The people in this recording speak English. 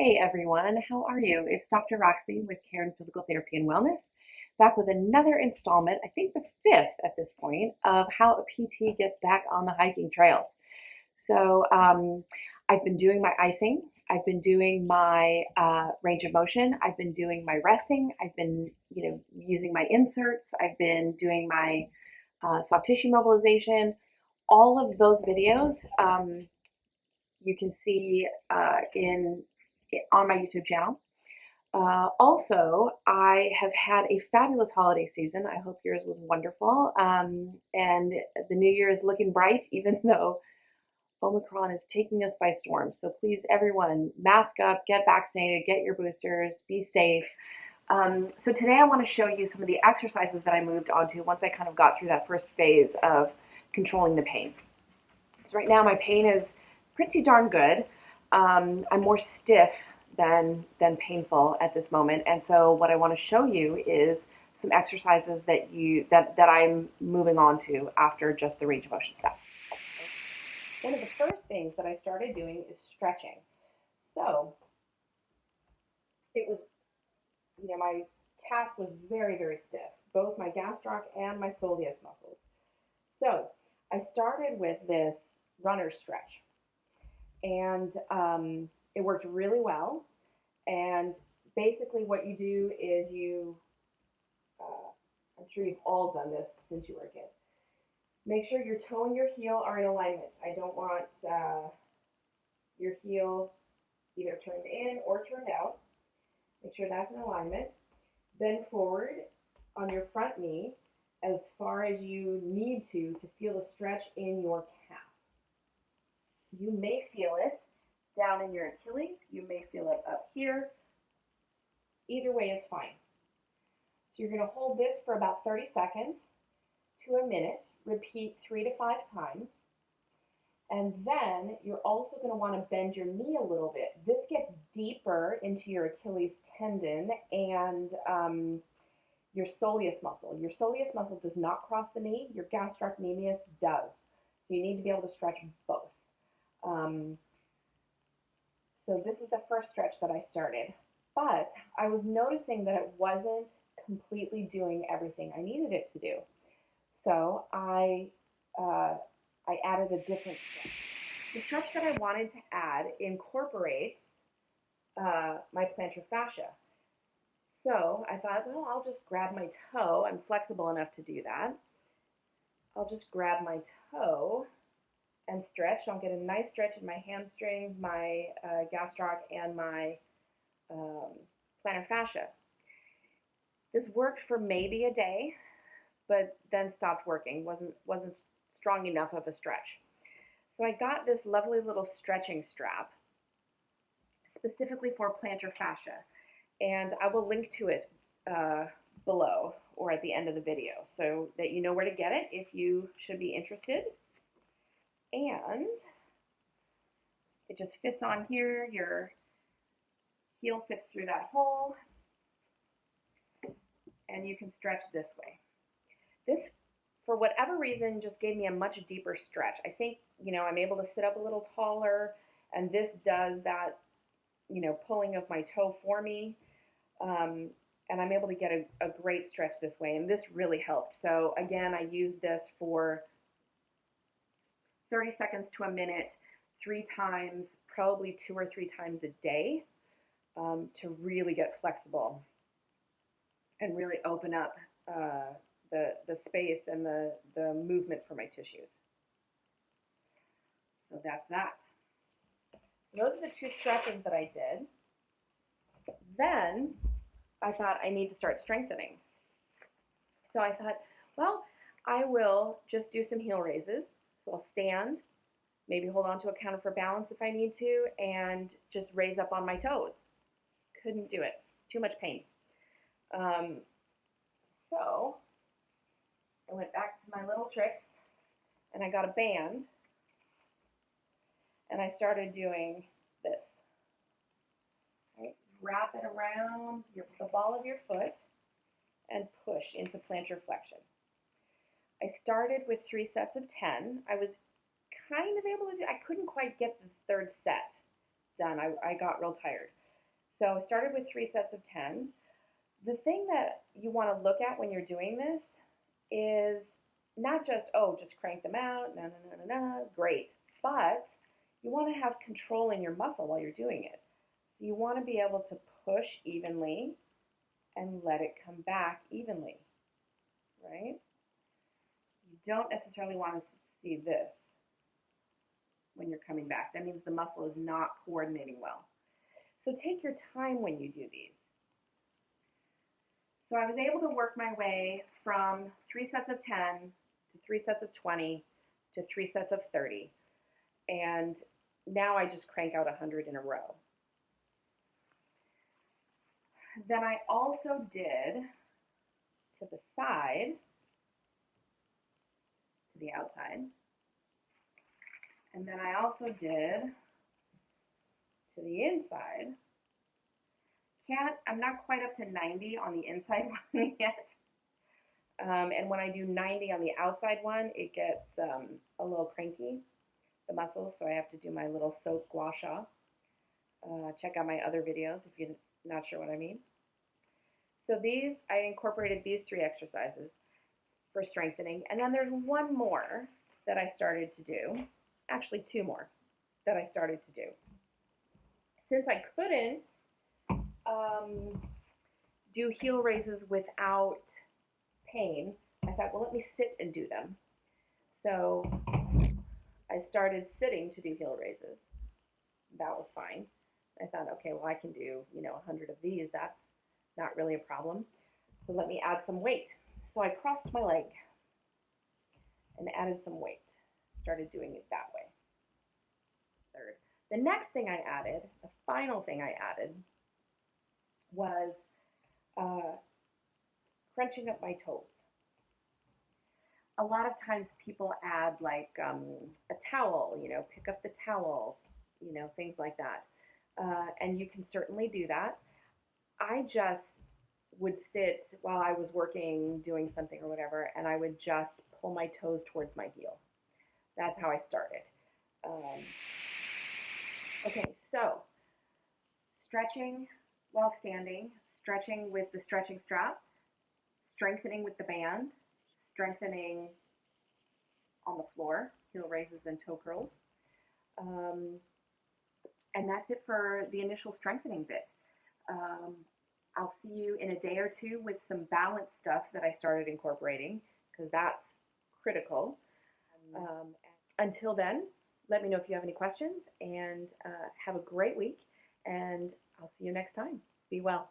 Hey everyone, how are you? It's Dr. Roxy with Care and Physical Therapy and Wellness, back with another installment, I think the fifth at this point, of how a PT gets back on the hiking trails. So I've been doing my icing, I've been doing my range of motion, I've been doing my resting, I've been, using my inserts, I've been doing my soft tissue mobilization. All of those videos you can see on my YouTube channel. Also, I have had a fabulous holiday season. I hope yours was wonderful. And the new year is looking bright, even though Omicron is taking us by storm. So please, everyone, mask up, get vaccinated, get your boosters, be safe. So today I want to show you some of the exercises that I moved on to once I kind of got through that first phase of controlling the pain. So right now my pain is pretty darn good. I'm more stiff than painful at this moment, and so what I want to show you is some exercises that I'm moving on to after just the range of motion stuff. One of the first things that I started doing is stretching. So it was, my calf was very, very stiff, both my gastroc and my soleus muscles. So I started with this runner stretch, and it worked really well. And basically what you do is I'm sure you've all done this since you were a kid. Make sure your toe and your heel are in alignment. I don't want your heel either turned in or turned out. Make sure that's in alignment. Bend forward on your front knee as far as you need to feel the stretch in your calf. You may feel it down in your Achilles. You may feel it up here. Either way is fine. So you're going to hold this for about 30 seconds to a minute. Repeat 3 to 5 times. And then you're also going to want to bend your knee a little bit. This gets deeper into your Achilles tendon and your soleus muscle. Your soleus muscle does not cross the knee. Your gastrocnemius does. So you need to be able to stretch both. So this is the first stretch that I started. But I was noticing that it wasn't completely doing everything I needed it to do. So I added a different stretch. The stretch that I wanted to add incorporates my plantar fascia. So I thought, well, I'll just grab my toe. I'm flexible enough to do that. I'll just grab my toe and stretch. I'll get a nice stretch in my hamstring, my gastroc, and my plantar fascia. This worked for maybe a day, but then stopped working. Wasn't strong enough of a stretch. So I got this lovely little stretching strap specifically for plantar fascia, and I will link to it below or at the end of the video so that you know where to get it if you should be interested. And it just fits on here. Your heel fits through that hole, and you can stretch this way. This, for whatever reason, just gave me a much deeper stretch. I think, I'm able to sit up a little taller, and this does that, pulling of my toe for me, and I'm able to get a great stretch this way, and this really helped. So again, I used this for 30 seconds to a minute, 3 times, probably 2 or 3 times a day, to really get flexible and really open up the space and the movement for my tissues. So that's that. Those are the 2 stretches that I did. Then I thought I need to start strengthening. So I thought, well, I will just do some heel raises. So I'll stand, maybe hold on to a counter for balance if I need to, and just raise up on my toes. Couldn't do it. Too much pain. So I went back to my little tricks, and I got a band, and I started doing this. Right? Wrap it around the ball of your foot and push into plantar flexion. I started with 3 sets of 10. I was kind of able to do, I couldn't quite get the 3rd set done. I got real tired. So I started with 3 sets of 10. The thing that you want to look at when you're doing this is not just, oh, just crank them out, no, no, no, no, no, great. But you want to have control in your muscle while you're doing it. So you want to be able to push evenly and let it come back evenly, right? You don't necessarily want to see this when you're coming back. That means the muscle is not coordinating well. So take your time when you do these. So I was able to work my way from 3 sets of 10 to 3 sets of 20 to 3 sets of 30. And now I just crank out 100 in a row. Then I also did to the side, to the outside. And then I also did to the inside. I'm not quite up to 90 on the inside one yet. And when I do 90 on the outside one, it gets a little cranky, the muscles, so I have to do my little soap gua sha. Check out my other videos if you're not sure what I mean. So these, I incorporated these 3 exercises for strengthening. And then there's one more that I started to do, actually 2 more that I started to do. Since I couldn't do heel raises without pain, I thought, well, let me sit and do them. So I started sitting to do heel raises. That was fine. I thought, okay, well, I can do, 100 of these. That's not really a problem. So let me add some weight. So I crossed my leg and added some weight. Started doing it that way. Third. The next thing I added, the final thing I added, was crunching up my toes. A lot of times people add like a towel, pick up the towel, things like that. And you can certainly do that. I just would sit while I was working, doing something or whatever, and I would just pull my toes towards my heel. That's how I started. Okay, so stretching while standing, stretching with the stretching strap, strengthening with the band, strengthening on the floor, heel raises and toe curls. And that's it for the initial strengthening bit. I'll see you in a day or two with some balance stuff that I started incorporating, because that's critical. Until then, let me know if you have any questions, and have a great week, and I'll see you next time. Be well.